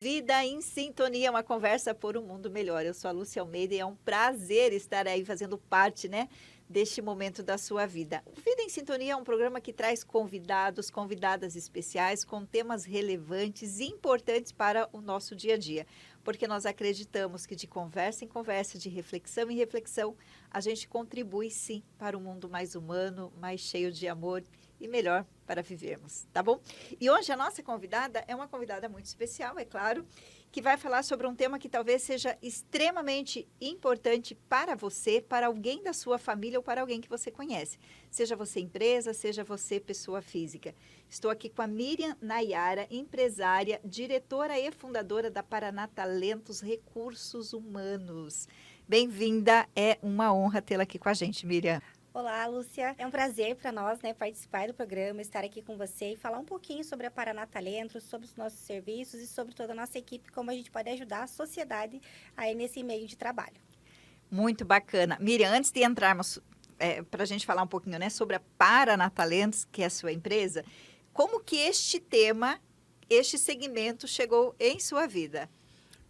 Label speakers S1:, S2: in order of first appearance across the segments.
S1: Vida em Sintonia, uma conversa por um mundo melhor. Eu sou a Lúcia Almeida e é um prazer estar aí fazendo parte, né, deste momento da sua vida. O Vida em Sintonia é um programa que traz convidados, convidadas especiais com temas relevantes e importantes para o nosso dia a dia, porque nós acreditamos que de conversa em conversa, de reflexão em reflexão, a gente contribui sim para um mundo mais humano, mais cheio de amor e melhor para vivermos, tá bom? E hoje a nossa convidada é uma convidada muito especial, é claro, que vai falar sobre um tema que talvez seja extremamente importante para você, para alguém da sua família ou para alguém que você conhece. Seja você empresa, seja você pessoa física. Estou aqui com a Miriam Nayara, empresária, diretora e fundadora da Paraná Talentos Recursos Humanos. Bem-vinda, é uma honra tê-la aqui com a gente, Miriam.
S2: Olá, Lúcia. É um prazer para nós, né, participar do programa, estar aqui com você e falar um pouquinho sobre a Paraná Talentos, sobre os nossos serviços e sobre toda a nossa equipe, como a gente pode ajudar a sociedade aí nesse meio de trabalho.
S1: Muito bacana. Miriam, antes de entrarmos para a gente falar um pouquinho, né, sobre a Paraná Talentos, que é a sua empresa, como que este tema, este segmento chegou em sua vida?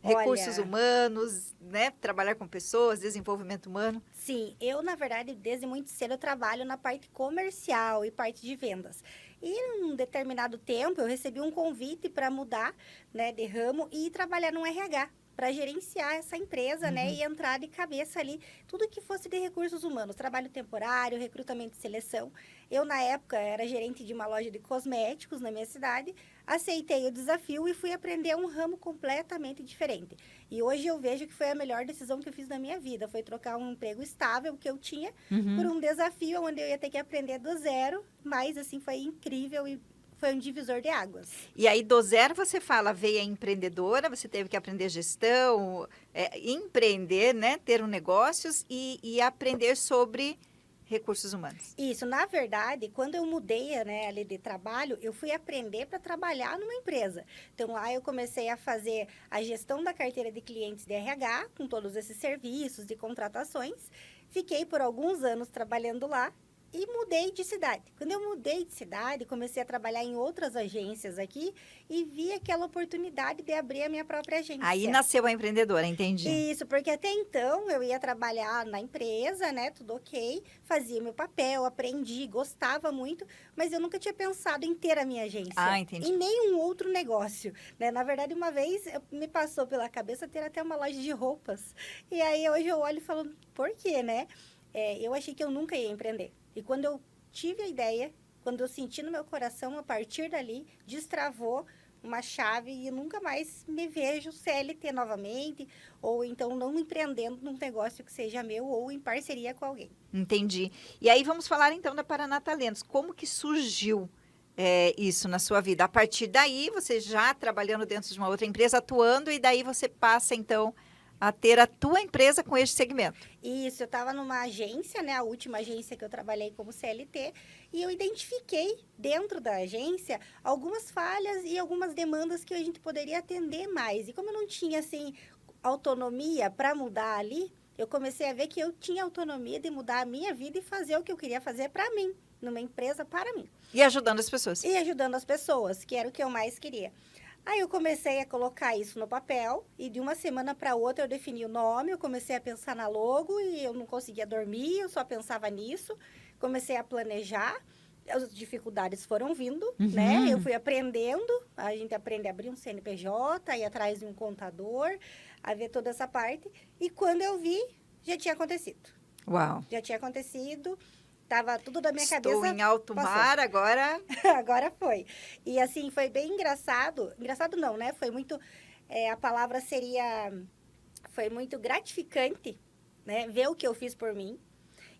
S1: Recursos
S2: Olha,
S1: humanos, né, trabalhar com pessoas, desenvolvimento humano.
S2: sim, eu, na verdade, desde muito cedo eu trabalho na parte comercial e parte de vendas. E em um determinado tempo eu recebi um convite para mudar, né, de ramo e ir trabalhar no RH, para gerenciar essa empresa, né,
S1: Uhum.
S2: e entrar de cabeça ali, tudo que fosse de recursos humanos, trabalho temporário, recrutamento e seleção. Eu, na época, era gerente de uma loja de cosméticos na minha cidade, aceitei o desafio e fui aprender um ramo completamente diferente. E hoje eu vejo que foi a melhor decisão que eu fiz na minha vida. Foi trocar um emprego estável que eu tinha por
S1: Uhum.
S2: um desafio onde eu ia ter que aprender do zero. Mas, assim, foi incrível e foi um divisor de águas.
S1: E aí, do zero, você fala, veio a empreendedora, você teve que aprender gestão, empreender, né, ter um negócios e aprender sobre recursos humanos.
S2: Isso, na verdade, quando eu mudei, né, ali de trabalho, eu fui aprender para trabalhar numa empresa. Então, lá eu comecei a fazer a gestão da carteira de clientes de RH, com todos esses serviços de contratações. Fiquei por alguns anos trabalhando lá e mudei de cidade. Quando eu mudei de cidade, comecei a trabalhar em outras agências aqui e vi aquela oportunidade de abrir a minha própria
S1: Aí
S2: agência.
S1: nasceu a empreendedora, entendi.
S2: Isso, porque até então eu ia trabalhar na empresa, né? Tudo ok, fazia meu papel, aprendi, gostava muito, mas eu nunca tinha pensado em ter a minha
S1: Ah,
S2: agência, em
S1: entendi.
S2: nenhum outro negócio, né? Na verdade, uma vez me passou pela cabeça ter até uma loja de roupas. E aí hoje eu olho e falo, por quê, né? Eu achei que eu nunca ia empreender. E quando eu tive a ideia, quando eu senti no meu coração, a partir dali, destravou uma chave e nunca mais me vejo CLT novamente, ou então não empreendendo num negócio que seja meu ou em parceria com alguém.
S1: Entendi. E aí vamos falar então da Paraná Talentos. Como que surgiu isso na sua vida? A partir daí, você já trabalhando dentro de uma outra empresa, atuando, e daí você passa então a ter a tua empresa com este segmento.
S2: Isso, eu estava numa agência, né, a última agência que eu trabalhei como CLT, e eu identifiquei dentro da agência algumas falhas e algumas demandas que a gente poderia atender mais. E como eu não tinha assim autonomia para mudar ali, eu comecei a ver que eu tinha autonomia de mudar a minha vida e fazer o que eu queria fazer para mim, numa empresa para mim.
S1: E ajudando as pessoas.
S2: E ajudando as pessoas, que era o que eu mais queria. Aí eu comecei a colocar isso no papel e de uma semana para outra eu defini o nome, eu comecei a pensar na logo e eu não conseguia dormir, eu só pensava nisso. Comecei a planejar, as dificuldades foram vindo, né? Eu
S1: Uhum.
S2: fui aprendendo, a gente aprende a abrir um CNPJ, ir atrás de um contador, a ver toda essa parte. E quando eu vi, já tinha acontecido.
S1: Uau.
S2: Já tinha acontecido, tava tudo da minha
S1: Estou
S2: cabeça,
S1: em alto
S2: passou.
S1: mar agora.
S2: Agora foi. E assim, foi bem engraçado. Engraçado não, né? Foi muito. A palavra seria. Foi muito gratificante, né? Ver o que eu fiz por mim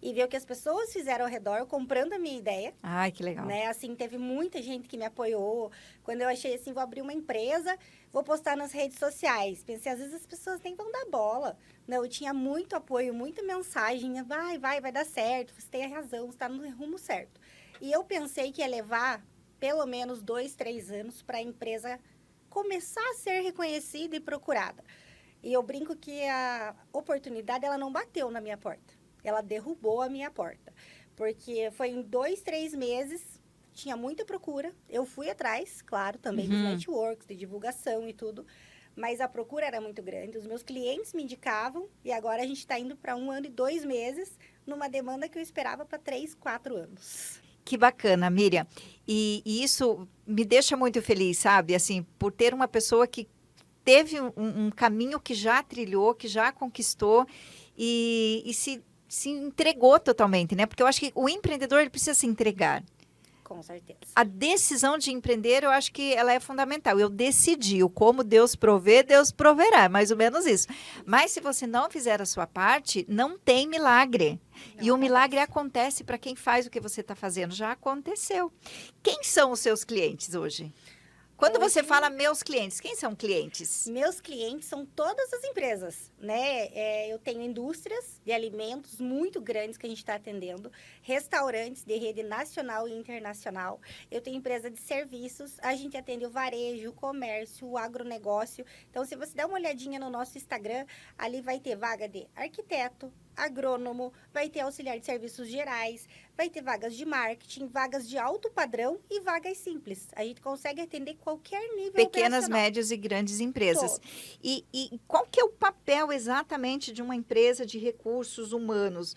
S2: e ver o que as pessoas fizeram ao redor, comprando a minha ideia.
S1: Ai, que legal.
S2: Né? Assim, teve muita gente que me apoiou. Quando eu achei assim, vou abrir uma empresa, vou postar nas redes sociais. Pensei, às vezes as pessoas nem vão dar bola. Não, eu tinha muito apoio, muita mensagem. Vai dar certo. Você tem a razão, você está no rumo certo. E eu pensei que ia levar pelo menos 2, 3 anos para a empresa começar a ser reconhecida e procurada. E eu brinco que a oportunidade, ela não bateu na minha porta. Ela derrubou a minha porta. Porque foi em 2, 3 meses, tinha muita procura. Eu fui atrás, claro, também dos
S1: Uhum.
S2: networks, de divulgação e tudo. mas a procura era muito grande. Os meus clientes me indicavam e agora a gente está indo para 1 ano e 2 meses numa demanda que eu esperava para 3, 4 anos.
S1: Que bacana, Miriam. E isso me deixa muito feliz, sabe? Assim, por ter uma pessoa que teve um caminho que já trilhou, que já conquistou e se entregou totalmente, né? Porque eu acho que o empreendedor ele precisa se entregar.
S2: Com certeza.
S1: A decisão de empreender, eu acho que ela é fundamental. Eu decidi, o como Deus provê, Deus proverá, é mais ou menos isso. Mas se você não fizer a sua parte, não tem milagre.
S2: Não
S1: E o milagre
S2: acontece.
S1: acontece para quem faz o que você está fazendo. Já aconteceu. Quem são os seus clientes hoje? Quando você
S2: Hoje,
S1: fala meus clientes, quem são clientes?
S2: meus clientes são todas as empresas, né? Eu tenho indústrias de alimentos muito grandes que a gente está atendendo, restaurantes de rede nacional e internacional. Eu tenho empresa de serviços, a gente atende o varejo, o comércio, o agronegócio. Então, se você der uma olhadinha no nosso Instagram, ali vai ter vaga de arquiteto, agrônomo, vai ter auxiliar de serviços gerais, vai ter vagas de marketing, vagas de alto padrão e vagas simples. A gente consegue atender qualquer nível
S1: Pequenas,
S2: operacional.
S1: médias e grandes empresas.
S2: Todos.
S1: E qual que é o papel exatamente de uma empresa de recursos humanos?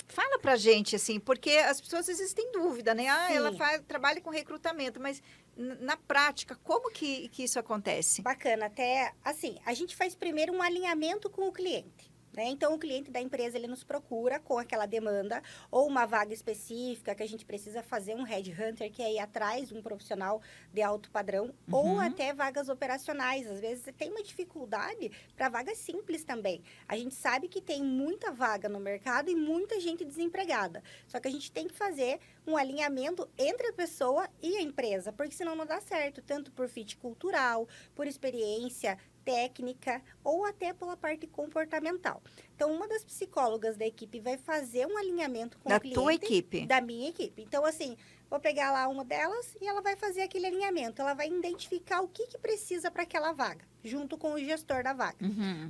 S1: Fala pra gente, assim, porque as pessoas às vezes têm dúvida, né? Ah, ela
S2: Sim.
S1: trabalha com recrutamento, mas na prática, como que isso acontece?
S2: Bacana, até assim, a gente faz primeiro um alinhamento com o cliente. Né? Então, o cliente da empresa, ele nos procura com aquela demanda ou uma vaga específica que a gente precisa fazer um headhunter, que é ir atrás de um profissional de alto padrão, ou até vagas operacionais. Às vezes, tem uma dificuldade para vagas simples também. A gente sabe que tem muita vaga no mercado e muita gente desempregada. Só que a gente tem que fazer um alinhamento entre a pessoa e a empresa, porque senão não dá certo, tanto por fit cultural, por experiência técnica ou até pela parte comportamental. Então, uma das psicólogas da equipe vai fazer um alinhamento com
S1: Da
S2: o cliente.
S1: tua equipe?
S2: Da minha equipe. Então, assim, vou pegar lá uma delas e ela vai fazer aquele alinhamento. Ela vai identificar o que precisa para aquela vaga, junto com o gestor da vaga.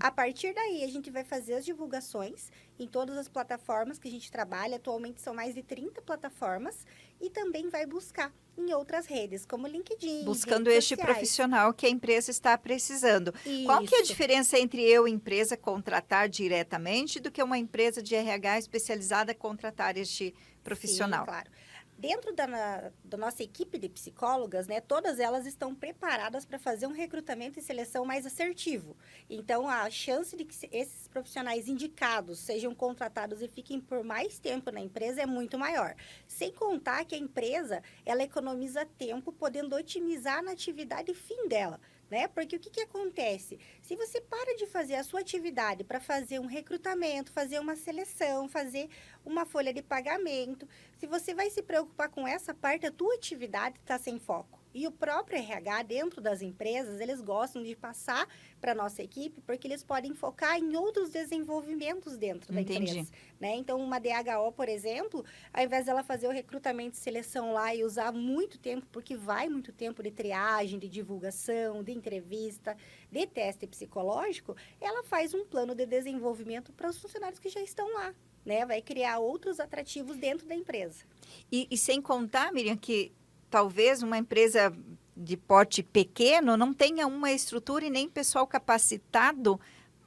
S2: A partir daí, a gente vai fazer as divulgações em todas as plataformas que a gente trabalha. Atualmente, são mais de 30 plataformas. E também vai buscar em outras redes, como LinkedIn,
S1: Buscando
S2: redes
S1: este
S2: sociais.
S1: profissional que a empresa está precisando. Qual que é a
S2: Isso.
S1: diferença entre eu, empresa, contratar diretamente do que uma empresa de RH especializada contratar este profissional?
S2: Sim, claro. Dentro da nossa equipe de psicólogas, né, todas elas estão preparadas para fazer um recrutamento e seleção mais assertivo. Então, a chance de que esses profissionais indicados sejam contratados e fiquem por mais tempo na empresa é muito maior. Sem contar que a empresa, ela economiza tempo, podendo otimizar na atividade fim dela. Né? Porque o que acontece? Se você para de fazer a sua atividade para fazer um recrutamento, fazer uma seleção, fazer uma folha de pagamento, se você vai se preocupar com essa parte, a tua atividade está sem foco. E o próprio RH, dentro das empresas, eles gostam de passar para a nossa equipe, porque eles podem focar em outros desenvolvimentos dentro da empresa. Né? Então, uma DHO, por exemplo, ao invés dela fazer o recrutamento e seleção lá e usar muito tempo, porque vai muito tempo de triagem, de divulgação, de entrevista, de teste psicológico, ela faz um plano de desenvolvimento para os funcionários que já estão lá. Né? Vai criar outros atrativos dentro da empresa.
S1: E sem contar, Miriam, que talvez uma empresa de porte pequeno não tenha uma estrutura e nem pessoal capacitado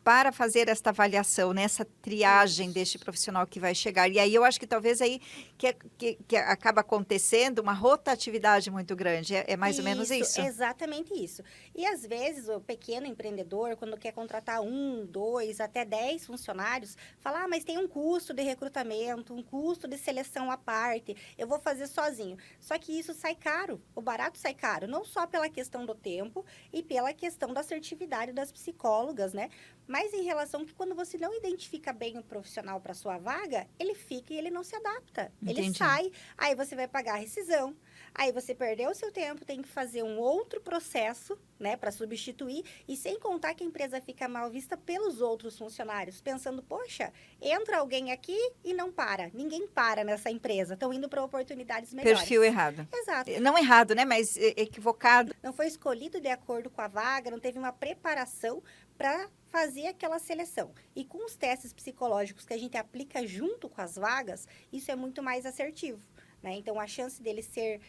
S1: para fazer esta avaliação, né? Essa triagem deste profissional que vai chegar. E aí eu acho que talvez aí que acaba acontecendo uma rotatividade muito grande. É mais ou menos isso?
S2: Exatamente isso. E às vezes o pequeno empreendedor, quando quer contratar 1, 2, até 10 funcionários, fala, mas tem um custo de recrutamento, um custo de seleção à parte, eu vou fazer sozinho. Só que isso sai caro, o barato sai caro, não só pela questão do tempo e pela questão da assertividade das psicólogas, né? Mas em relação que quando você não identifica bem o profissional para sua vaga, ele fica e ele não se adapta.
S1: Entendi.
S2: Ele sai, aí você vai pagar a rescisão, aí você perdeu o seu tempo, tem que fazer um outro processo, né, para substituir, e sem contar que a empresa fica mal vista pelos outros funcionários, pensando, poxa, entra alguém aqui e não para. Ninguém para nessa empresa, estão indo para oportunidades melhores.
S1: Perfil errado.
S2: Exato.
S1: Não errado, né, mas equivocado.
S2: Não foi escolhido de acordo com a vaga, não teve uma preparação para fazer aquela seleção. E com os testes psicológicos que a gente aplica junto com as vagas, isso é muito mais assertivo. Né? Então, a chance dele ser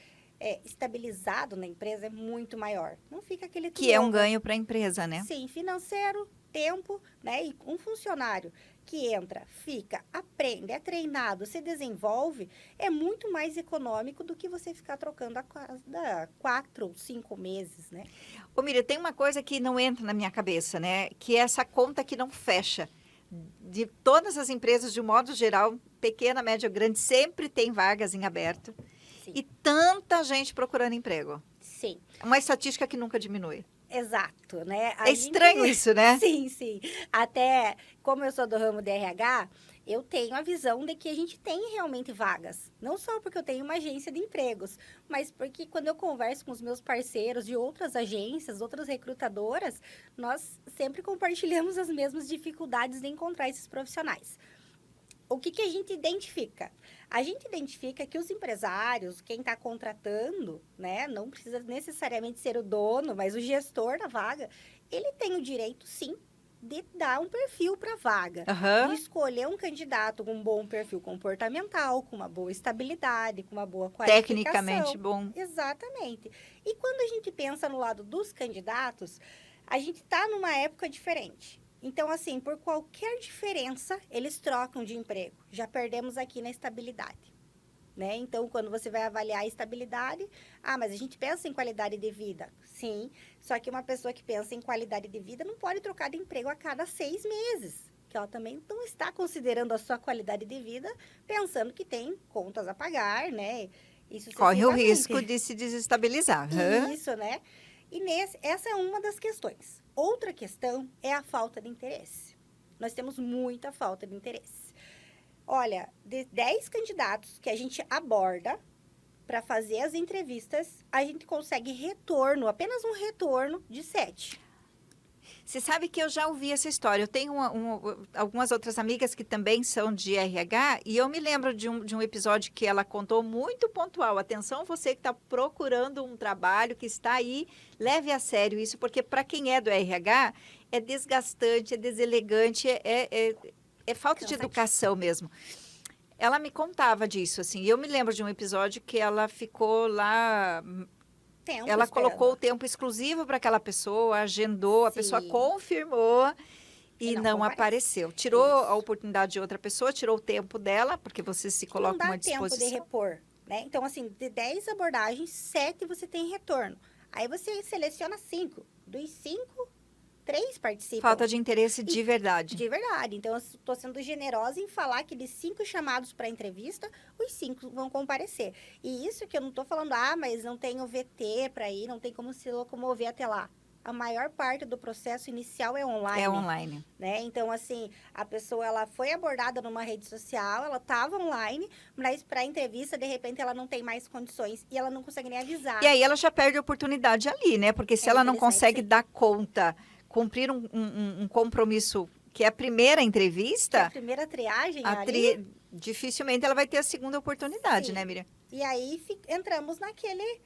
S2: estabilizado na empresa é muito maior. Não fica aquele
S1: Que é um
S2: turnover.
S1: ganho para a empresa, né?
S2: Sim, financeiro, tempo, né? E um funcionário que entra, fica, aprende, é treinado, se desenvolve, é muito mais econômico do que você ficar trocando a cada 4 ou 5 meses, né?
S1: Ô, Miriam, tem uma coisa que não entra na minha cabeça, né? Que é essa conta que não fecha. De todas as empresas, de um modo geral, pequena, média, grande, sempre tem vagas em aberto.
S2: Sim.
S1: E tanta gente procurando emprego.
S2: Sim.
S1: Uma estatística que nunca diminui.
S2: Exato, né?
S1: É estranho isso, né?
S2: Sim, sim. Até como eu sou do ramo de RH, eu tenho a visão de que a gente tem realmente vagas. Não só porque eu tenho uma agência de empregos, mas porque quando eu converso com os meus parceiros de outras agências, outras recrutadoras, nós sempre compartilhamos as mesmas dificuldades de encontrar esses profissionais. O que a gente identifica? A gente identifica que os empresários, quem está contratando, né, não precisa necessariamente ser o dono, mas o gestor da vaga, ele tem o direito, sim, de dar um perfil para a vaga, de escolher um candidato com um bom perfil comportamental, com uma boa estabilidade, com uma boa qualificação.
S1: Tecnicamente bom.
S2: Exatamente. E quando a gente pensa no lado dos candidatos, a gente está numa época diferente. Então, assim, por qualquer diferença, eles trocam de emprego. Já perdemos aqui na estabilidade, né? Então, quando você vai avaliar a estabilidade, mas a gente pensa em qualidade de vida. Sim, só que uma pessoa que pensa em qualidade de vida não pode trocar de emprego a cada 6 meses. Que ela também não está considerando a sua qualidade de vida, pensando que tem contas a pagar, né? Isso
S1: Corre o
S2: sucessivamente.
S1: risco de se desestabilizar.
S2: Isso, né? E essa é uma das questões. Outra questão é a falta de interesse. Nós temos muita falta de interesse. Olha, de 10 candidatos que a gente aborda para fazer as entrevistas, a gente consegue retorno, apenas um retorno de 7.
S1: Você sabe que eu já ouvi essa história. Eu tenho algumas outras amigas que também são de RH e eu me lembro de um episódio que ela contou muito pontual. Atenção, você que está procurando um trabalho, que está aí, leve a sério isso, porque para quem é do RH, é desgastante, é deselegante, é falta de educação mesmo. Ela me contava disso, assim. E eu me lembro de um episódio que ela ficou lá... Ela colocou o tempo exclusivo para aquela pessoa, agendou, a pessoa confirmou e não apareceu. Tirou a oportunidade de outra pessoa, tirou o tempo dela, porque você se coloca uma disposição.
S2: Não dá tempo de repor, né? Então, assim, de 10 abordagens, 7 você tem retorno. Aí você seleciona 5. Dos 5, 3 participam.
S1: Falta de interesse de verdade.
S2: De verdade. Então, eu estou sendo generosa em falar que de 5 chamados para entrevista, os 5 vão comparecer. E isso que eu não estou falando, mas não tenho VT para ir, não tem como se locomover até lá. A maior parte do processo inicial é online.
S1: É online.
S2: Né? Então, assim, a pessoa ela foi abordada numa rede social, ela estava online, mas para a entrevista, de repente, ela não tem mais condições e ela não consegue nem avisar.
S1: E aí ela já perde a oportunidade ali, né? Porque se ela não consegue dar conta, cumprir um compromisso, que é a primeira entrevista...
S2: Que é a primeira triagem ali...
S1: Dificilmente ela vai ter a segunda oportunidade, né, Miriam?
S2: E aí entramos naquele...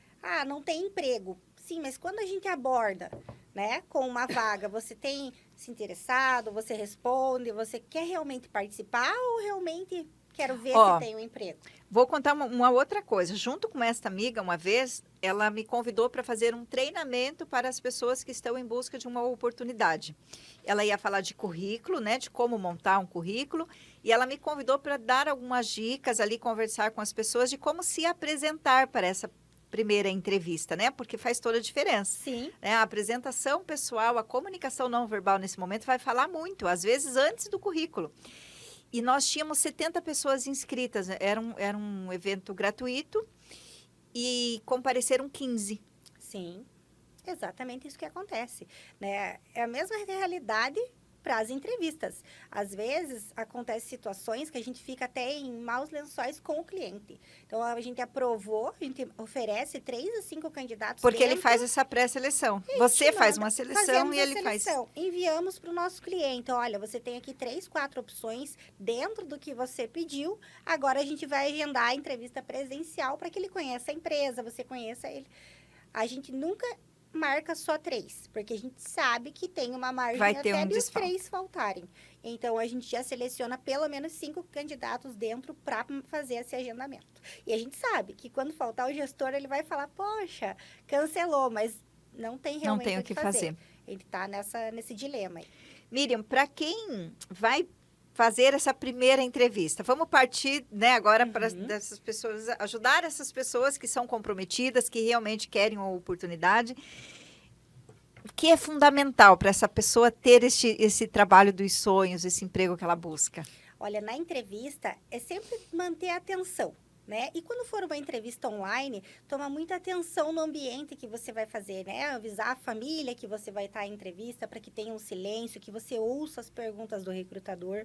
S2: não tem emprego. Sim, mas quando a gente aborda, né, com uma vaga, você tem se interessado, você responde, você quer realmente participar ou realmente quero ver se tem um emprego?
S1: Vou contar uma outra coisa. Junto com esta amiga, uma vez, ela me convidou para fazer um treinamento para as pessoas que estão em busca de uma oportunidade. Ela ia falar de currículo, né, de como montar um currículo, e ela me convidou para dar algumas dicas ali, conversar com as pessoas de como se apresentar para essa primeira entrevista, né? Porque faz toda a diferença.
S2: Sim.
S1: Né? A apresentação pessoal, a comunicação não verbal nesse momento vai falar muito, às vezes antes do currículo. E nós tínhamos 70 pessoas inscritas, era um evento gratuito e compareceram 15.
S2: Sim, exatamente isso que acontece, né? É a mesma realidade para as entrevistas. Às vezes, acontecem situações que a gente fica até em maus lençóis com o cliente. Então, a gente aprovou, a gente oferece 3 a 5 candidatos.
S1: Porque ele faz essa pré-seleção. Você faz uma seleção e ele faz...
S2: Enviamos para o nosso cliente. Olha, você tem aqui 3, 4 opções dentro do que você pediu. Agora, a gente vai agendar a entrevista presencial para que ele conheça a empresa, você conheça ele. A gente nunca marca só 3, porque a gente sabe que tem uma margem
S1: Vai ter
S2: até
S1: um
S2: de os
S1: desfalque.
S2: 3 faltarem. Então, a gente já seleciona pelo menos 5 candidatos dentro para fazer esse agendamento. E a gente sabe que quando faltar o gestor, ele vai falar, poxa, cancelou, mas não tem
S1: Não
S2: realmente
S1: tem
S2: o que fazer. Ele está nesse dilema aí.
S1: Miriam, para quem vai fazer essa primeira entrevista, vamos partir, né, agora para dessas pessoas, ajudar essas pessoas que são comprometidas, que realmente querem uma oportunidade. O que é fundamental para essa pessoa ter esse trabalho dos sonhos, esse emprego que ela busca?
S2: Olha, na entrevista é sempre manter a atenção, né? E quando for uma entrevista online, toma muita atenção no ambiente que você vai fazer, né? Avisar a família que você vai estar em entrevista para que tenha um silêncio, que você ouça as perguntas do recrutador,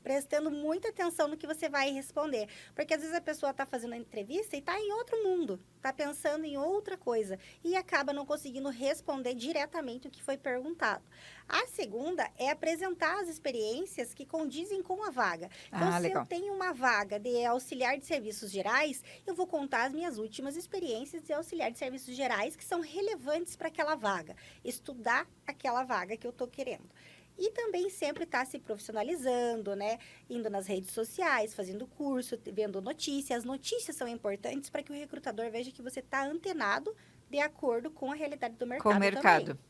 S2: prestando muita atenção no que você vai responder. Porque às vezes a pessoa está fazendo a entrevista e está em outro mundo, está pensando em outra coisa e acaba não conseguindo responder diretamente o que foi perguntado. A segunda é apresentar as experiências que condizem com a vaga. Então, se eu
S1: Legal.
S2: tenho uma vaga de auxiliar de serviços gerais, eu vou contar as minhas últimas experiências de auxiliar de serviços gerais que são relevantes para aquela vaga. Estudar aquela vaga que eu estou querendo. E também sempre estar se profissionalizando, né? Indo nas redes sociais, fazendo curso, vendo notícias. As notícias são importantes para que o recrutador veja que você está antenado de acordo com a realidade do mercado
S1: Com o mercado.
S2: também.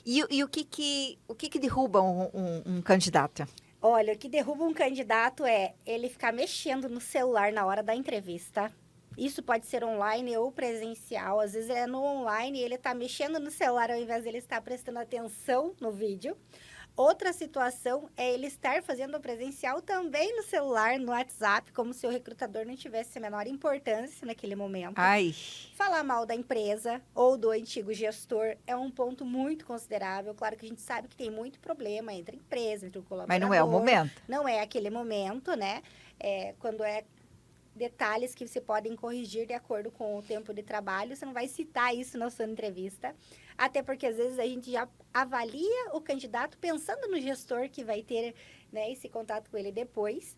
S1: E o que derruba um candidato?
S2: Olha, o que derruba um candidato é ele ficar mexendo no celular na hora da entrevista. Isso pode ser online ou presencial. Às vezes é no online e ele está mexendo no celular ao invés de ele estar prestando atenção no vídeo. Outra situação é ele estar fazendo presencial também no celular, no WhatsApp, como se o recrutador não tivesse a menor importância naquele momento.
S1: Ai,
S2: Falar mal da empresa ou do antigo gestor é um ponto muito considerável. Claro que a gente sabe que tem muito problema entre a empresa, entre o colaborador.
S1: mas não é o momento.
S2: Não é aquele momento, né? Quando é detalhes que você podem corrigir de acordo com o tempo de trabalho, você não vai citar isso na sua entrevista. Até porque, às vezes, a gente já avalia o candidato pensando no gestor que vai ter, né, esse contato com ele depois.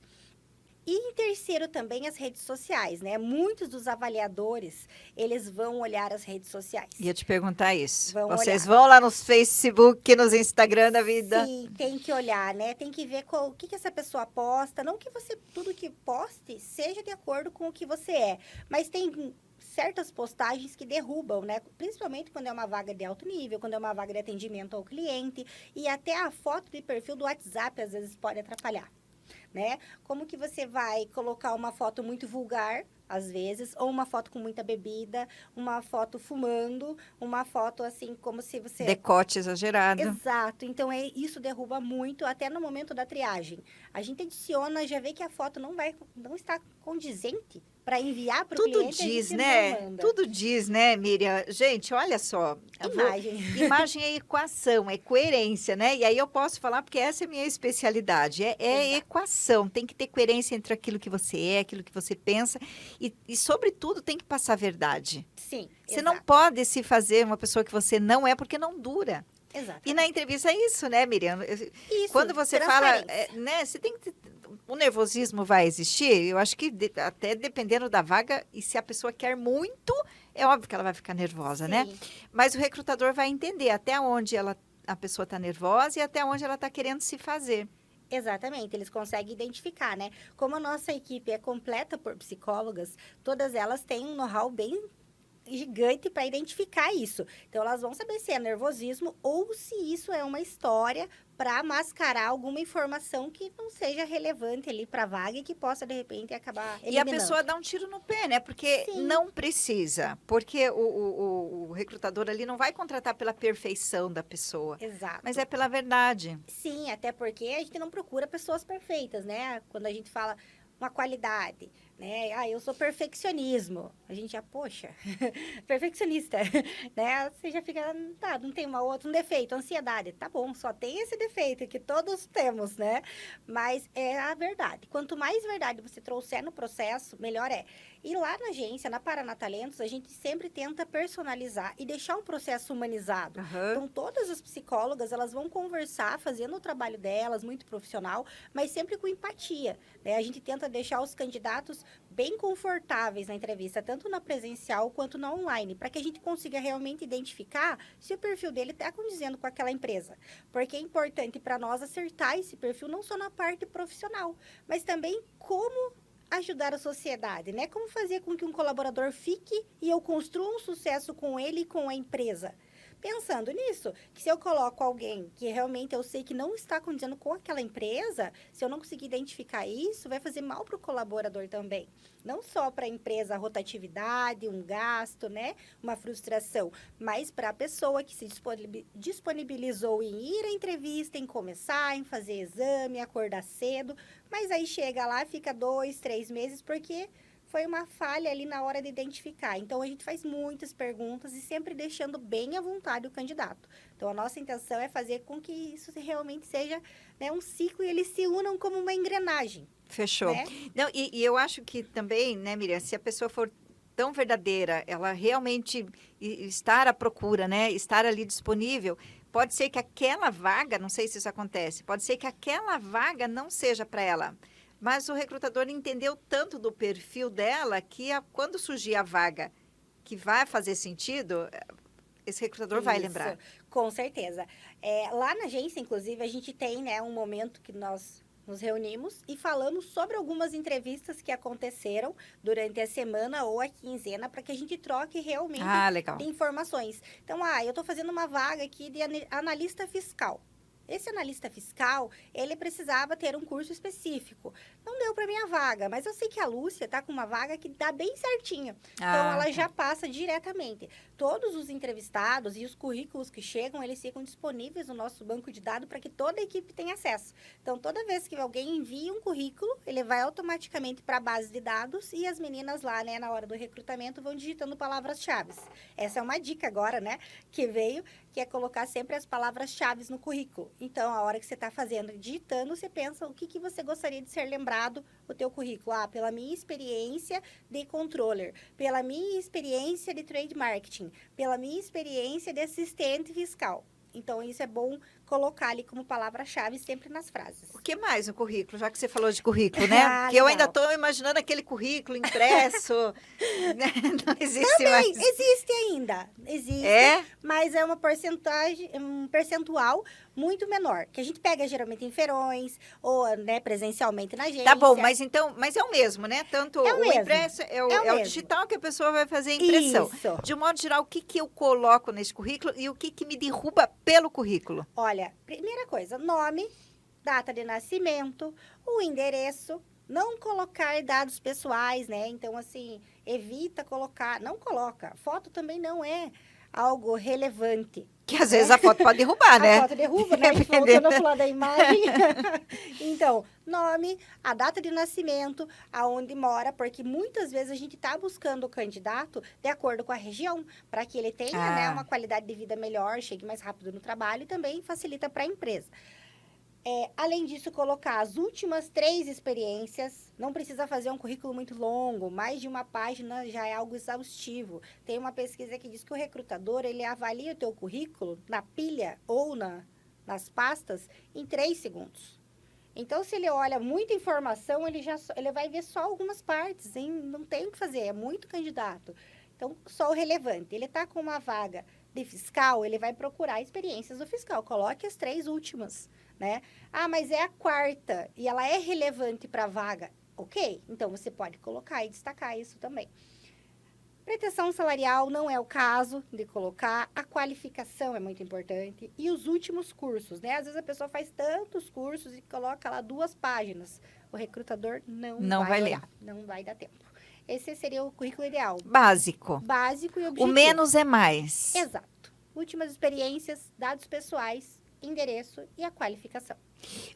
S2: E em terceiro também as redes sociais, né? Muitos dos avaliadores, eles vão olhar as redes sociais.
S1: Ia te perguntar isso. Vocês
S2: olhar.
S1: vão lá nos Facebook, nos Instagram da vida?
S2: Sim, tem que olhar, né? Tem que ver o que essa pessoa posta. Não que tudo que poste seja de acordo com o que você é. Mas tem certas postagens que derrubam, né? Principalmente quando é uma vaga de alto nível, quando é uma vaga de atendimento ao cliente. E até a foto de perfil do WhatsApp, às vezes, pode atrapalhar. Né? Como que você vai colocar uma foto muito vulgar, às vezes, ou uma foto com muita bebida, uma foto fumando, uma foto assim, como se você...
S1: Decote exagerado.
S2: Exato. Então, isso derruba muito, até no momento da triagem. A gente adiciona, já vê que a foto não está condizente para enviar para o cliente.
S1: Tudo diz,
S2: a gente
S1: né?
S2: não manda.
S1: Tudo diz, né, Miriam? Gente, olha só.
S2: Imagem.
S1: Imagem é equação, é coerência, né? E aí eu posso falar, porque essa é a minha especialidade. É equação. Tem que ter coerência entre aquilo que você é, aquilo que você pensa. E sobretudo, tem que passar a verdade.
S2: Sim,
S1: Você não pode se fazer uma pessoa que você não é, porque não dura.
S2: Exato.
S1: E na entrevista é isso, né, Miriam?
S2: Isso,
S1: quando você fala, né, você tem que... O nervosismo vai existir, eu acho que até dependendo da vaga, e se a pessoa quer muito, é óbvio que ela vai ficar nervosa,
S2: Sim.
S1: né? Mas o recrutador vai entender até onde a pessoa está nervosa e até onde ela está querendo se fazer.
S2: Exatamente, eles conseguem identificar, né? Como a nossa equipe é completa por psicólogas, todas elas têm um know-how bem gigante para identificar isso. Então, elas vão saber se é nervosismo ou se isso é uma história para mascarar alguma informação que não seja relevante ali para a vaga e que possa, de repente, acabar eliminando.
S1: E a pessoa dá um tiro no pé, né? Porque
S2: Sim.
S1: não precisa. Porque o recrutador ali não vai contratar pela perfeição da pessoa.
S2: Exato.
S1: Mas é pela verdade.
S2: Sim, até porque a gente não procura pessoas perfeitas, né? Quando a gente fala uma qualidade, né? Ah, eu sou perfeccionismo. A gente já, poxa, perfeccionista, né? Você já fica, tá, não tem um defeito, ansiedade. Tá bom, só tem esse defeito que todos temos, né? Mas é a verdade. Quanto mais verdade você trouxer no processo, melhor é. E lá na agência, na Paranatalentos, a gente sempre tenta personalizar e deixar um processo humanizado.
S1: Uhum.
S2: Então, todas as psicólogas, elas vão conversar, fazendo o trabalho delas, muito profissional, mas sempre com empatia, né? A gente tenta deixar os candidatos bem confortáveis na entrevista, tanto na presencial quanto na online, para que a gente consiga realmente identificar se o perfil dele está condizendo com aquela empresa. Porque é importante para nós acertar esse perfil não só na parte profissional, mas também como ajudar a sociedade, né? Como fazer com que um colaborador fique e eu construa um sucesso com ele e com a empresa. Pensando nisso, que se eu coloco alguém que realmente eu sei que não está condizendo com aquela empresa, se eu não conseguir identificar isso, vai fazer mal para o colaborador também. Não só para a empresa a rotatividade, um gasto, né? Uma frustração, mas para a pessoa que se disponibilizou em ir à entrevista, em começar, em fazer exame, acordar cedo, mas aí chega lá, fica 2, 3 meses, porque foi uma falha ali na hora de identificar. Então, a gente faz muitas perguntas e sempre deixando bem à vontade o candidato. Então, a nossa intenção é fazer com que isso realmente seja, né, um ciclo e eles se unam como uma engrenagem.
S1: Fechou.
S2: Né?
S1: Não, e eu acho que também, né, Miriam, se a pessoa for tão verdadeira, ela realmente estar à procura, né, estar ali disponível, pode ser que aquela vaga, não sei se isso acontece, pode ser que aquela vaga não seja para ela. Mas o recrutador entendeu tanto do perfil dela que quando surgir a vaga que vai fazer sentido, esse recrutador vai lembrar.
S2: Com certeza. Lá na agência, inclusive, a gente tem, né, um momento que nós nos reunimos e falamos sobre algumas entrevistas que aconteceram durante a semana ou a quinzena para que a gente troque realmente de informações. Então, eu estou fazendo uma vaga aqui de analista fiscal. Esse analista fiscal, ele precisava ter um curso específico. Não deu para minha vaga, mas eu sei que a Lúcia está com uma vaga que dá bem certinho. Então, ela já passa diretamente. Todos os entrevistados e os currículos que chegam, eles ficam disponíveis no nosso banco de dados para que toda a equipe tenha acesso. Então, toda vez que alguém envia um currículo, ele vai automaticamente para a base de dados e as meninas lá, né, na hora do recrutamento, vão digitando palavras-chave. Essa é uma dica agora, né, que veio, que é colocar sempre as palavras-chave no currículo. Então, a hora que você está fazendo, digitando, você pensa o que você gostaria de ser lembrado o teu currículo. Pela minha experiência de controller, pela minha experiência de trade marketing, pela minha experiência de assistente fiscal. Então, isso é bom colocar ali como palavra-chave sempre nas frases.
S1: O que mais no currículo, já que você falou de currículo, né? Porque eu ainda estou imaginando aquele currículo impresso, né? Não existe
S2: Também,
S1: mais.
S2: existe ainda. Existe, mas é uma porcentagem, um percentual muito menor. Que a gente pega geralmente em feirões ou, né, presencialmente na agência.
S1: Tá bom, mas é o mesmo, né? Tanto o impresso, é o digital que a pessoa vai fazer a impressão.
S2: Isso.
S1: De um modo geral, o que eu coloco nesse currículo e o que me derruba pelo currículo?
S2: Olha, primeira coisa, nome, data de nascimento, o endereço, não colocar dados pessoais, né? Então, assim, evita colocar, não coloca. Foto também não é algo relevante.
S1: Que às vezes a foto pode derrubar, né?
S2: A foto derruba, né? Voltando a falar da imagem. Então, nome, a data de nascimento, aonde mora, porque muitas vezes a gente está buscando o candidato de acordo com a região, para que ele tenha, né, uma qualidade de vida melhor, chegue mais rápido no trabalho e também facilita para a empresa. Além disso, colocar as últimas 3 experiências. Não precisa fazer um currículo muito longo, mais de uma página já é algo exaustivo. Tem uma pesquisa que diz que o recrutador, ele avalia o teu currículo na pilha ou nas pastas em 3 segundos. Então, se ele olha muita informação, ele vai ver só algumas partes, hein? Não tem o que fazer, é muito candidato. Então, só o relevante. Ele está com uma vaga de fiscal, ele vai procurar experiências do fiscal. Coloque as 3 últimas, né? Mas é a 4ª e ela é relevante para a vaga. Ok, então você pode colocar e destacar isso também. Pretensão salarial não é o caso de colocar. A qualificação é muito importante. E os últimos cursos, né? Às vezes a pessoa faz tantos cursos e coloca lá 2 páginas. O recrutador não vai olhar, não vai dar tempo. Esse seria o currículo ideal.
S1: Básico.
S2: Básico e objetivo.
S1: O menos é mais.
S2: Exato. Últimas experiências, dados pessoais, endereço e a qualificação.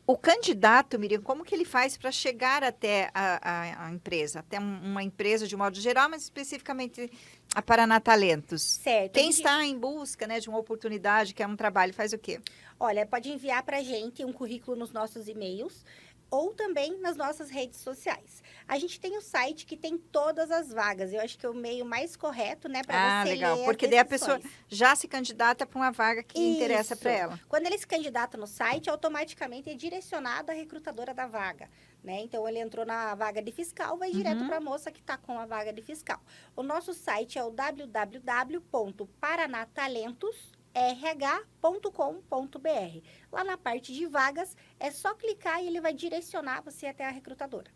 S1: O candidato, Miriam, como que ele faz para chegar até a empresa? Até uma empresa de um modo geral, mas especificamente a Paraná Talentos.
S2: Certo.
S1: Quem está em busca, né, de uma oportunidade, quer um trabalho, faz o quê?
S2: Olha, pode enviar para a gente um currículo nos nossos e-mails ou também nas nossas redes sociais. A gente tem o site que tem todas as vagas. Eu acho que é o meio mais correto, né, para você
S1: Legal.
S2: ler as
S1: Porque daí a pessoa
S2: descrições.
S1: já se candidata para uma vaga que interessa para
S2: Isso.
S1: ela.
S2: Quando ele se candidata no site, automaticamente é direcionado à recrutadora da vaga, né? Então, ele entrou na vaga de fiscal, vai direto para a moça que está com a vaga de fiscal. O nosso site é o www.paraнаtalentosrh.com.br. Lá na parte de vagas, é só clicar e ele vai direcionar você até a recrutadora.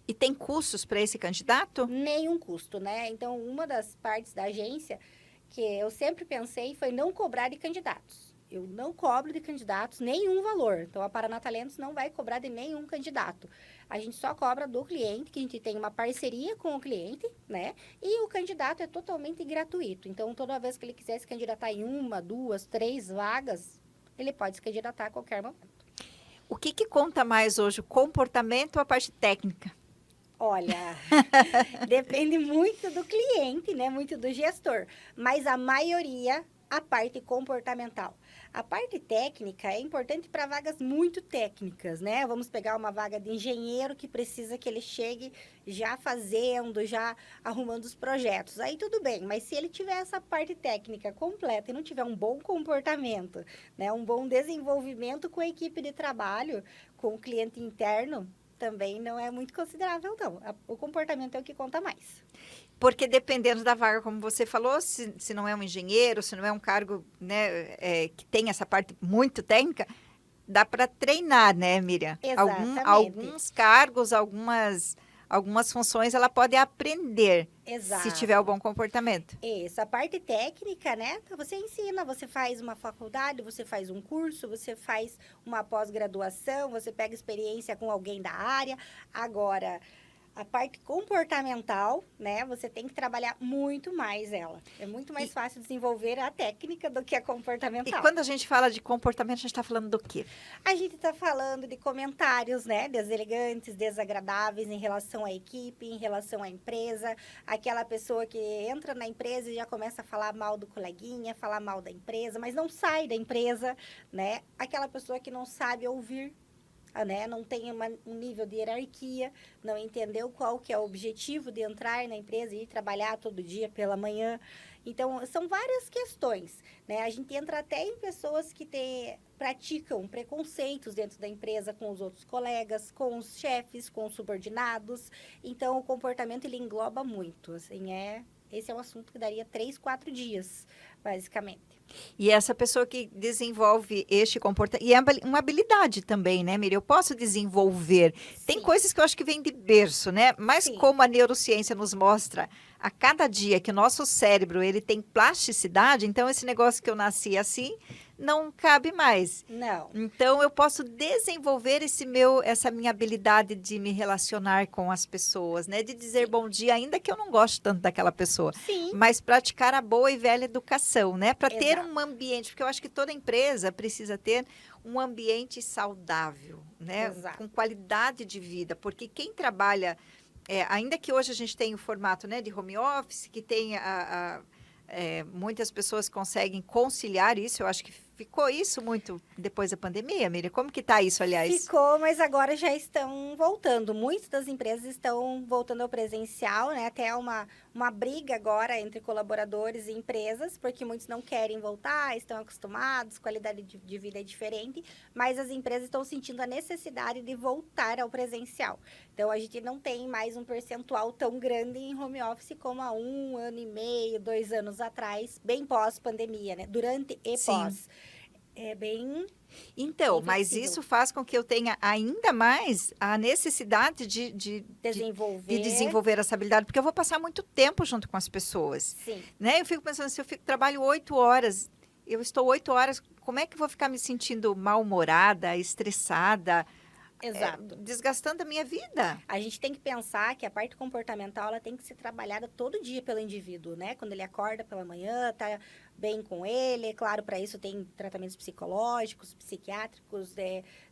S1: E tem cursos para esse candidato?
S2: Nenhum custo, né? Então, uma das partes da agência que eu sempre pensei foi não cobrar de candidatos. Eu não cobro de candidatos nenhum valor. Então, a Paraná Talentos não vai cobrar de nenhum candidato. A gente só cobra do cliente, que a gente tem uma parceria com o cliente, né? E o candidato é totalmente gratuito. Então, toda vez que ele quiser se candidatar em 1, 2, 3 vagas, ele pode se candidatar a qualquer momento.
S1: O que conta mais hoje, o comportamento ou a parte técnica?
S2: Olha, depende muito do cliente, né? Muito do gestor. Mas a maioria, a parte comportamental. A parte técnica é importante para vagas muito técnicas, né? Vamos pegar uma vaga de engenheiro que precisa que ele chegue já fazendo, já arrumando os projetos. Aí tudo bem, mas se ele tiver essa parte técnica completa e não tiver um bom comportamento, né? Um bom desenvolvimento com a equipe de trabalho, com o cliente interno, também não é muito considerável, não. O comportamento é o que conta mais.
S1: Porque dependendo da vaga, como você falou, se não é um engenheiro, se não é um cargo, né, que tem essa parte muito técnica, dá para treinar, né, Miriam?
S2: Exatamente.
S1: Alguns cargos, algumas funções, ela pode aprender se tiver o
S2: Exato.
S1: bom comportamento.
S2: Isso, a parte técnica, né? Você ensina, você faz uma faculdade, você faz um curso, você faz uma pós-graduação, você pega experiência com alguém da área. Agora, a parte comportamental, né? Você tem que trabalhar muito mais ela. É muito mais fácil desenvolver a técnica do que a
S1: E
S2: comportamental.
S1: quando a gente fala de comportamento, a gente está falando do quê?
S2: A gente está falando de comentários, né? Deselegantes, desagradáveis em relação à equipe, em relação à empresa. Aquela pessoa que entra na empresa e já começa a falar mal do coleguinha, falar mal da empresa, mas não sai da empresa, né? Aquela pessoa que não sabe ouvir, né? Não tem um nível de hierarquia, não entendeu qual que é o objetivo de entrar na empresa e ir trabalhar todo dia pela manhã. Então, são várias questões, né? A gente entra até em pessoas que praticam preconceitos dentro da empresa com os outros colegas, com os chefes, com os subordinados. Então, o comportamento, ele engloba muito, assim, esse é um assunto que daria 3, 4 dias, basicamente.
S1: E essa pessoa que desenvolve este comportamento, e é uma habilidade também, né, Miriam? Eu posso desenvolver. Tem
S2: Sim.
S1: coisas que eu acho que vêm de berço, né? Mas
S2: Sim.
S1: como a neurociência nos mostra a cada dia que o nosso cérebro, ele tem plasticidade, então esse negócio que eu nasci assim, não cabe mais.
S2: Não.
S1: Então eu posso desenvolver essa minha habilidade de me relacionar com as pessoas, né? De dizer bom dia, ainda que eu não goste tanto daquela pessoa.
S2: Sim.
S1: Mas praticar a boa e velha educação, né? Para ter
S2: Exato.
S1: um ambiente, porque eu acho que toda empresa precisa ter um ambiente saudável, né?
S2: Exato.
S1: Com qualidade de vida, porque quem trabalha, ainda que hoje a gente tenha o formato, né, de home office, que tem muitas pessoas conseguem conciliar isso, eu acho que ficou isso muito depois da pandemia, Miriam. Como que está isso, aliás?
S2: Ficou, mas agora já estão voltando. Muitas das empresas estão voltando ao presencial, né? Até uma briga agora entre colaboradores e empresas, porque muitos não querem voltar, estão acostumados, qualidade de vida é diferente, mas as empresas estão sentindo a necessidade de voltar ao presencial. Então, a gente não tem mais um percentual tão grande em home office como há 1 ano e meio, 2 anos atrás, bem pós-pandemia, né? Durante e
S1: Sim.
S2: pós. É bem...
S1: Então, mas isso faz com que eu tenha ainda mais a necessidade de desenvolver essa habilidade, porque eu vou passar muito tempo junto com as pessoas.
S2: Sim.
S1: Né? Eu fico pensando, se eu trabalho 8 horas, eu estou 8 horas, como é que eu vou ficar me sentindo mal-humorada, estressada,
S2: Exato.
S1: desgastando a minha vida?
S2: A gente tem que pensar que a parte comportamental ela tem que ser trabalhada todo dia pelo indivíduo, né? Quando ele acorda pela manhã, tá bem com ele. Claro, para isso tem tratamentos psicológicos, psiquiátricos,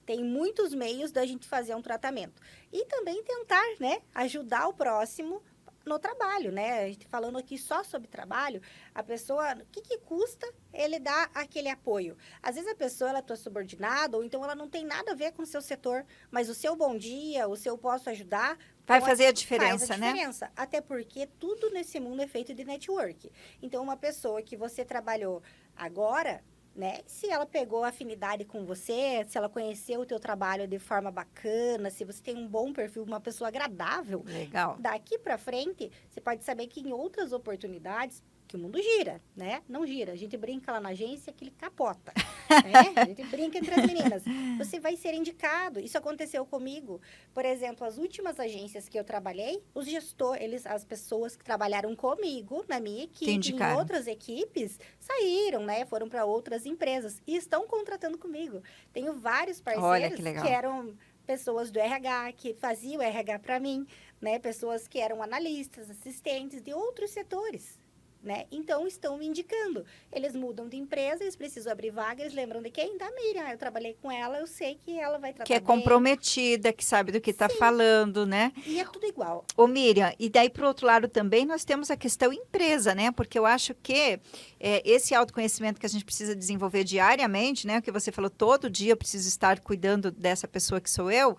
S2: tem muitos meios da gente fazer um tratamento. E também tentar, né, ajudar o próximo no trabalho, né? A gente falando aqui só sobre trabalho, a pessoa, o que custa ele dar aquele apoio? Às vezes a pessoa, ela é tua subordinada, ou então ela não tem nada a ver com o seu setor, mas o seu bom dia, o seu posso ajudar,
S1: Vai fazer a diferença,
S2: faz a
S1: né?
S2: diferença. Até porque tudo nesse mundo é feito de network. Então, uma pessoa que você trabalhou agora, né? Se ela pegou afinidade com você, se ela conheceu o teu trabalho de forma bacana, se você tem um bom perfil, uma pessoa agradável,
S1: Legal.
S2: daqui para frente, você pode saber que em outras oportunidades, que o mundo gira, né? Não gira. A gente brinca lá na agência que ele capota, né? A gente brinca entre as meninas. Você vai ser indicado. Isso aconteceu comigo. Por exemplo, as últimas agências que eu trabalhei, os gestores, as pessoas que trabalharam comigo, na minha equipe, em outras equipes, saíram, né? Foram para outras empresas e estão contratando comigo. Tenho vários parceiros que eram pessoas do RH, que faziam o RH para mim, né? Pessoas que eram analistas, assistentes de outros setores. Né? Então, estão me indicando. Eles mudam de empresa, eles precisam abrir vaga, eles lembram de quem? Da Miriam. Eu trabalhei com ela, eu sei que ela vai tratar
S1: que é
S2: bem.
S1: comprometida, que sabe do que está falando, né?
S2: E é tudo igual.
S1: Ô, Miriam, e daí, por outro lado, também nós temos a questão empresa, né? Porque eu acho que esse autoconhecimento que a gente precisa desenvolver diariamente, né? O que você falou, todo dia eu preciso estar cuidando dessa pessoa que sou eu.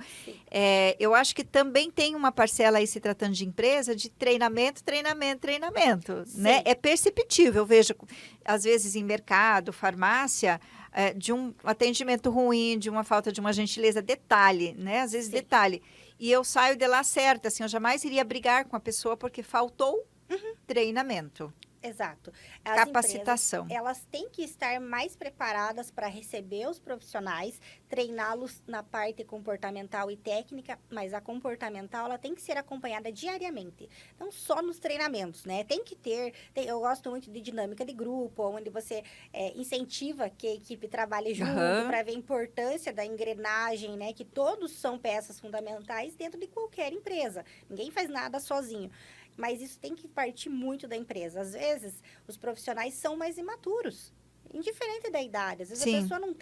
S1: Eu acho que também tem uma parcela aí, se tratando de empresa, de treinamento, né? É perceptível, eu vejo, às vezes, em mercado, farmácia, de um atendimento ruim, de uma falta de uma gentileza, detalhe, né? Às vezes, detalhe. E eu saio de lá certa, assim, eu jamais iria brigar com a pessoa porque faltou treinamento.
S2: Exato.
S1: Capacitação.
S2: Empresas, elas têm que estar mais preparadas para receber os profissionais, treiná-los na parte comportamental e técnica, mas a comportamental ela tem que ser acompanhada diariamente, não só nos treinamentos, né? Tem que ter, eu gosto muito de dinâmica de grupo, onde você incentiva que a equipe trabalhe junto para ver a importância da engrenagem, né? Que todos são peças fundamentais dentro de qualquer empresa. Ninguém faz nada sozinho. Mas isso tem que partir muito da empresa. Às vezes, os profissionais são mais imaturos, indiferente da idade. Às vezes a pessoa não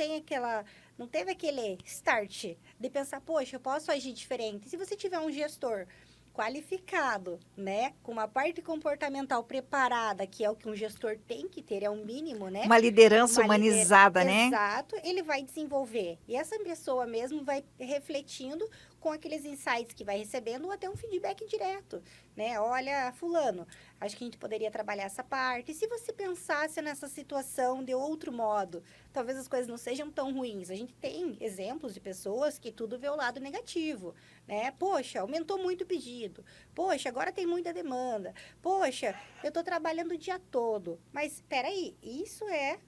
S2: teve aquele start de pensar, poxa, eu posso agir diferente. Se você tiver um gestor qualificado, né, com uma parte comportamental preparada, que é o que um gestor tem que ter, é o mínimo, né?
S1: Uma liderança humanizada, né?
S2: Exato, ele vai desenvolver. E essa pessoa mesmo vai refletindo com aqueles insights que vai recebendo ou até um feedback direto, né? Olha, fulano, acho que a gente poderia trabalhar essa parte. E se você pensasse nessa situação de outro modo, talvez as coisas não sejam tão ruins. A gente tem exemplos de pessoas que tudo vê o lado negativo, né? Poxa, aumentou muito o pedido. Poxa, agora tem muita demanda. Poxa, eu estou trabalhando o dia todo. Mas, espera aí, isso é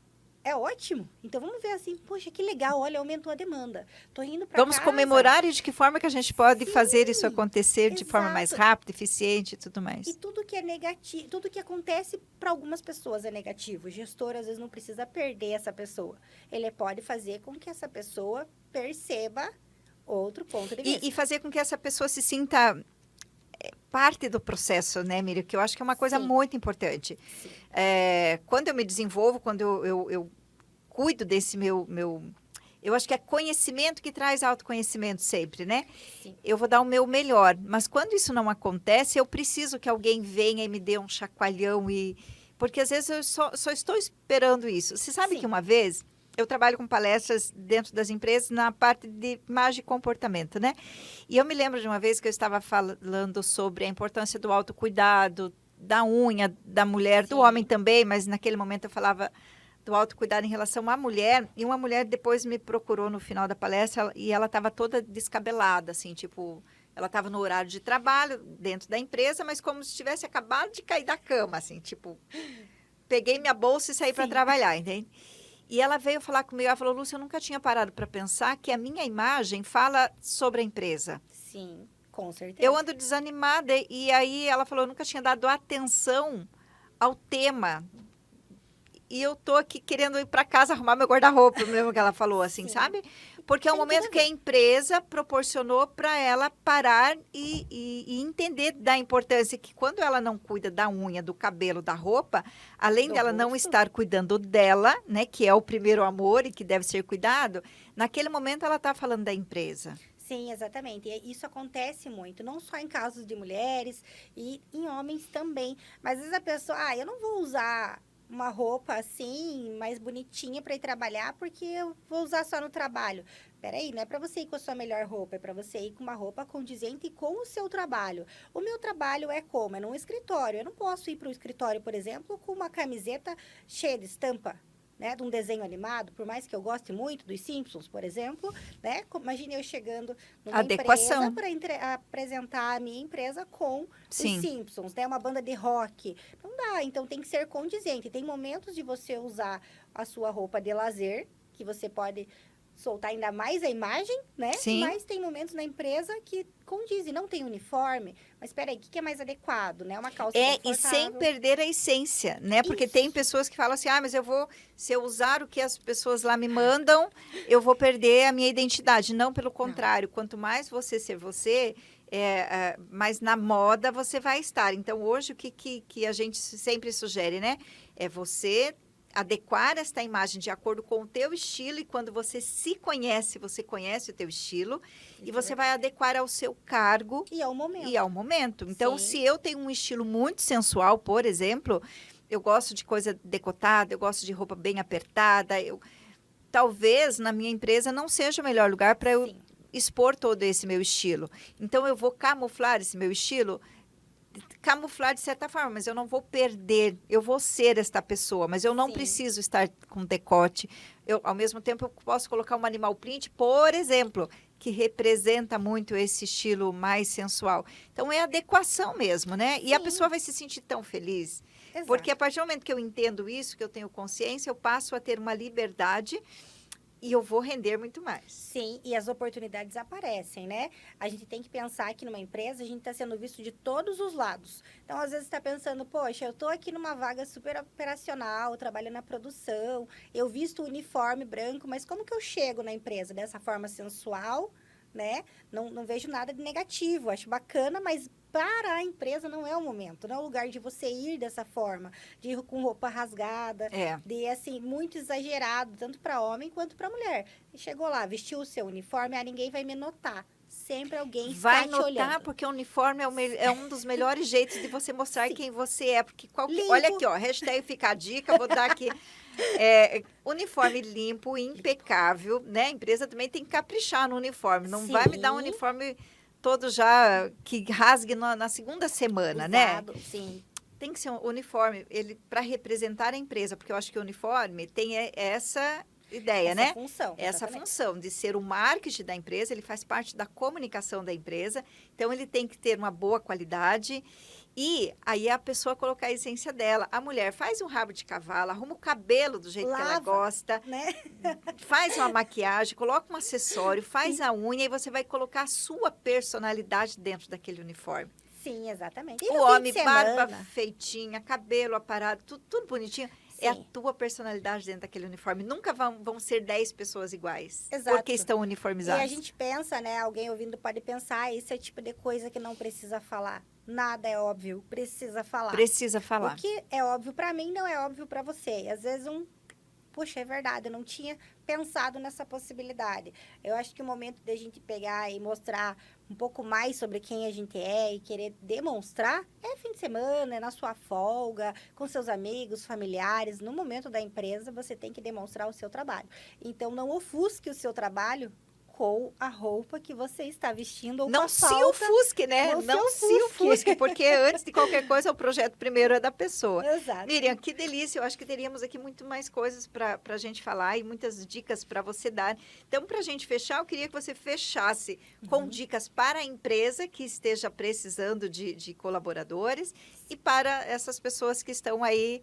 S2: ótimo. Então, vamos ver assim, poxa, que legal, olha, aumentou a demanda. Tô indo para casa.
S1: Vamos comemorar e de que forma que a gente pode fazer isso acontecer de forma mais rápida, eficiente e tudo mais.
S2: E tudo que é negativo, tudo que acontece para algumas pessoas é negativo. O gestor, às vezes, não precisa perder essa pessoa. Ele pode fazer com que essa pessoa perceba outro ponto de vista.
S1: E fazer com que essa pessoa se sinta parte do processo, né, Miriam? Que eu acho que é uma coisa muito importante. Quando eu me desenvolvo, quando eu cuido desse meu... Eu acho que é conhecimento que traz autoconhecimento sempre, né?
S2: Sim.
S1: Eu vou dar o meu melhor. Mas quando isso não acontece, eu preciso que alguém venha e me dê um chacoalhão. Porque às vezes eu só estou esperando isso. Você sabe que uma vez... Eu trabalho com palestras dentro das empresas na parte de imagem e comportamento, né? E eu me lembro de uma vez que eu estava falando sobre a importância do autocuidado, da unha, da mulher, do homem também, mas naquele momento eu falava do autocuidado em relação à mulher. E uma mulher depois me procurou no final da palestra e ela estava toda descabelada, assim, tipo... Ela estava no horário de trabalho dentro da empresa, mas como se tivesse acabado de cair da cama, assim, tipo... Peguei minha bolsa e saí para trabalhar, entende? E ela veio falar comigo, ela falou, Lúcia, eu nunca tinha parado para pensar que a minha imagem fala sobre a empresa.
S2: Sim, com certeza.
S1: Eu ando desanimada e aí ela falou, eu nunca tinha dado atenção ao tema. E eu tô aqui querendo ir para casa arrumar meu guarda-roupa, me lembro que ela falou assim, sabe? Porque é um momento que a empresa proporcionou para ela parar e entender da importância que quando ela não cuida da unha, do cabelo, da roupa, além dela não estar cuidando dela, né, que é o primeiro amor e que deve ser cuidado, naquele momento ela está falando da empresa.
S2: Sim, exatamente. E isso acontece muito, não só em casos de mulheres e em homens também. Mas às vezes a pessoa, eu não vou usar uma roupa assim, mais bonitinha para ir trabalhar, porque eu vou usar só no trabalho. Peraí, não é para você ir com a sua melhor roupa, é para você ir com uma roupa condizente com o seu trabalho. O meu trabalho é como? É num escritório. Eu não posso ir para o escritório, por exemplo, com uma camiseta cheia de estampa, né, de um desenho animado, por mais que eu goste muito dos Simpsons, por exemplo, né? Imagine eu chegando numa empresa
S1: Adequação,
S2: para apresentar a minha empresa com os
S1: sim.
S2: Simpsons, né? Uma banda de rock. Não dá, então tem que ser condizente. Tem momentos de você usar a sua roupa de lazer, que você pode soltar ainda mais a imagem, né?
S1: Sim.
S2: Mas tem momentos na empresa que condizem, não tem uniforme. Mas espera aí, o que é mais adequado, né? Uma calça
S1: E sem
S2: confortável.
S1: perder a essência, né? Porque tem
S2: Isso.
S1: pessoas que falam assim, mas se eu usar o que as pessoas lá me mandam, eu vou perder a minha identidade. Não, pelo
S2: Não.
S1: contrário, quanto mais você ser você, mais na moda você vai estar. Então, hoje, o que a gente sempre sugere, né? É você adequar esta imagem de acordo com o teu estilo, e quando você se conhece, você conhece o teu estilo, e
S2: Isso é
S1: você vai
S2: verdade.
S1: adequar ao seu cargo
S2: E ao
S1: e ao
S2: momento.
S1: momento. Então,
S2: Sim,
S1: se eu tenho um estilo muito sensual, por exemplo, eu gosto de coisa decotada, eu gosto de roupa bem apertada, talvez na minha empresa não seja o melhor lugar para eu
S2: sim,
S1: expor todo esse meu estilo. Então, eu vou camuflar esse meu estilo, camuflar de certa forma, mas eu não vou perder, eu vou ser esta pessoa, mas eu não
S2: sim,
S1: preciso estar com decote. Ao mesmo tempo, eu posso colocar um animal print, por exemplo, que representa muito esse estilo mais sensual. Então, é adequação mesmo, né? E a pessoa
S2: sim,
S1: vai se sentir tão feliz. Porque a
S2: exato.
S1: partir do momento que eu entendo isso, que eu tenho consciência, eu passo a ter uma liberdade e eu vou render muito mais.
S2: Sim, e as oportunidades aparecem, né? A gente tem que pensar que numa empresa a gente está sendo visto de todos os lados. Então, às vezes, está pensando, poxa, eu estou aqui numa vaga super operacional, trabalho na produção, eu visto o uniforme branco, mas como que eu chego na empresa? Dessa forma sensual, né? Não vejo nada de negativo, acho bacana, mas para a empresa não é o momento, não é o lugar de você ir dessa forma, de ir com roupa rasgada,
S1: É.
S2: de assim, muito exagerado, tanto para homem quanto para mulher. E chegou lá, vestiu o seu uniforme, ninguém vai me notar. Sempre alguém
S1: Vai
S2: está te
S1: notar,
S2: olhando.
S1: porque o uniforme é um dos melhores jeitos de você mostrar
S2: Sim.
S1: quem você é. Porque olha
S2: Limpo.
S1: aqui, ó, hashtag fica a dica, vou dar aqui. Uniforme limpo,
S2: Limpo.
S1: impecável, né? A empresa também tem que caprichar no uniforme. Não vai me dar um
S2: Sim.
S1: uniforme todo já que rasgue na segunda semana, né?
S2: Usado. Sim.
S1: Tem que ser um uniforme ele para representar a empresa, porque eu acho que o uniforme tem essa ideia,
S2: Essa
S1: né?
S2: função,
S1: Essa
S2: exatamente.
S1: função de ser o marketing da empresa, ele faz parte da comunicação da empresa, então ele tem que ter uma boa qualidade e aí a pessoa colocar a essência dela. A mulher faz um rabo de cavalo, arruma o cabelo do jeito que ela
S2: Lava,
S1: gosta,
S2: né?
S1: faz uma maquiagem, coloca um acessório, faz
S2: Sim.
S1: a unha e você vai colocar a sua personalidade dentro daquele uniforme.
S2: Sim, exatamente. E
S1: O
S2: no fim de
S1: homem, barba
S2: semana?
S1: feitinha, cabelo aparado, tudo bonitinho. É a
S2: Sim.
S1: tua personalidade dentro daquele uniforme. Nunca vão ser 10 pessoas iguais, porque
S2: Exato.
S1: estão
S2: E a
S1: uniformizados.
S2: gente pensa, né? Alguém ouvindo pode pensar, esse é o tipo de coisa que não precisa falar. Nada é óbvio, precisa falar.
S1: Precisa
S2: O
S1: falar.
S2: que é óbvio para mim não é óbvio para você. Às vezes puxa, é verdade, eu não tinha pensado nessa possibilidade. Eu acho que o momento da gente pegar e mostrar um pouco mais sobre quem a gente é e querer demonstrar é fim de semana, é na sua folga, com seus amigos, familiares. No momento da empresa, você tem que demonstrar o seu trabalho. Então, não ofusque o seu trabalho com a roupa que você está vestindo ou com
S1: Não
S2: a
S1: se
S2: falta.
S1: ofusque, né?
S2: Não se
S1: Não se
S2: ofusque.
S1: ofusque, porque antes de qualquer coisa, o projeto primeiro é da pessoa.
S2: Exato.
S1: Miriam, que delícia. Eu acho que teríamos aqui muito mais coisas para a gente falar e muitas dicas para você dar. Então, para a gente fechar, eu queria que você fechasse com
S2: Uhum.
S1: dicas para a empresa que esteja precisando de colaboradores e para essas pessoas que estão aí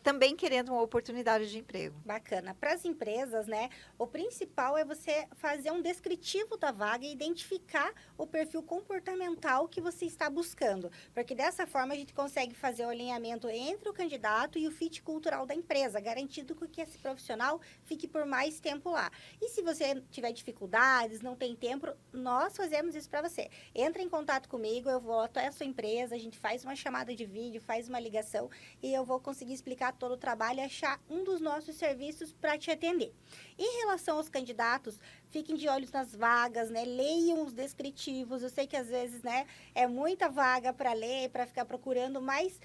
S1: também querendo uma oportunidade de emprego.
S2: Bacana. Para as empresas, né? O principal é você fazer um descritivo da vaga e identificar o perfil comportamental que você está buscando. Porque dessa forma a gente consegue fazer o alinhamento entre o candidato e o fit cultural da empresa, garantindo que esse profissional fique por mais tempo lá. E se você tiver dificuldades, não tem tempo, nós fazemos isso para você. Entra em contato comigo, eu vou até a sua empresa, a gente faz uma chamada de vídeo, faz uma ligação e eu vou conseguir explicar explicar todo o trabalho e achar um dos nossos serviços para te atender. Em relação aos candidatos, fiquem de olhos nas vagas, né? Leiam os descritivos. Eu sei que às vezes, né, é muita vaga para ler, para ficar procurando, mas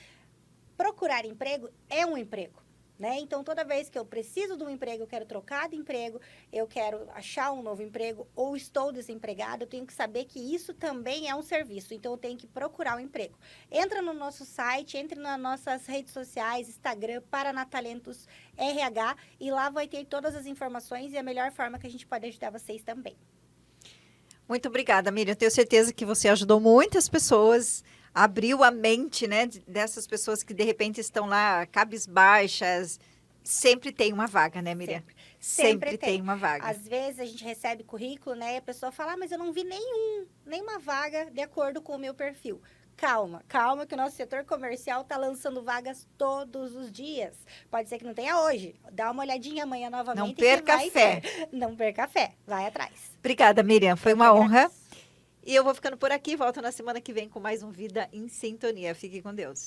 S2: procurar emprego é um emprego. Né? Então, toda vez que eu preciso de um emprego, eu quero trocar de emprego, eu quero achar um novo emprego ou estou desempregado, eu tenho que saber que isso também é um serviço. Então, eu tenho que procurar um emprego. Entra no nosso site, entre nas nossas redes sociais, Instagram, Paraná Talentos RH, e lá vai ter todas as informações e a melhor forma que a gente pode ajudar vocês também.
S1: Muito obrigada, Miriam. Tenho certeza que você ajudou muitas pessoas, abriu a mente, né, dessas pessoas que de repente estão lá cabisbaixas. Sempre tem uma vaga, né, Miriam? Sempre tem uma vaga.
S2: Às vezes a gente recebe currículo, né, e a pessoa fala, mas eu não vi nenhuma vaga de acordo com o meu perfil. Calma, que o nosso setor comercial está lançando vagas todos os dias. Pode ser que não tenha hoje. Dá uma olhadinha amanhã novamente.
S1: Não perca fé.
S2: Não perca fé. Vai atrás.
S1: Obrigada, Miriam. Foi uma honra. E eu vou ficando por aqui. Volto na semana que vem com mais um Vida em Sintonia. Fique com Deus.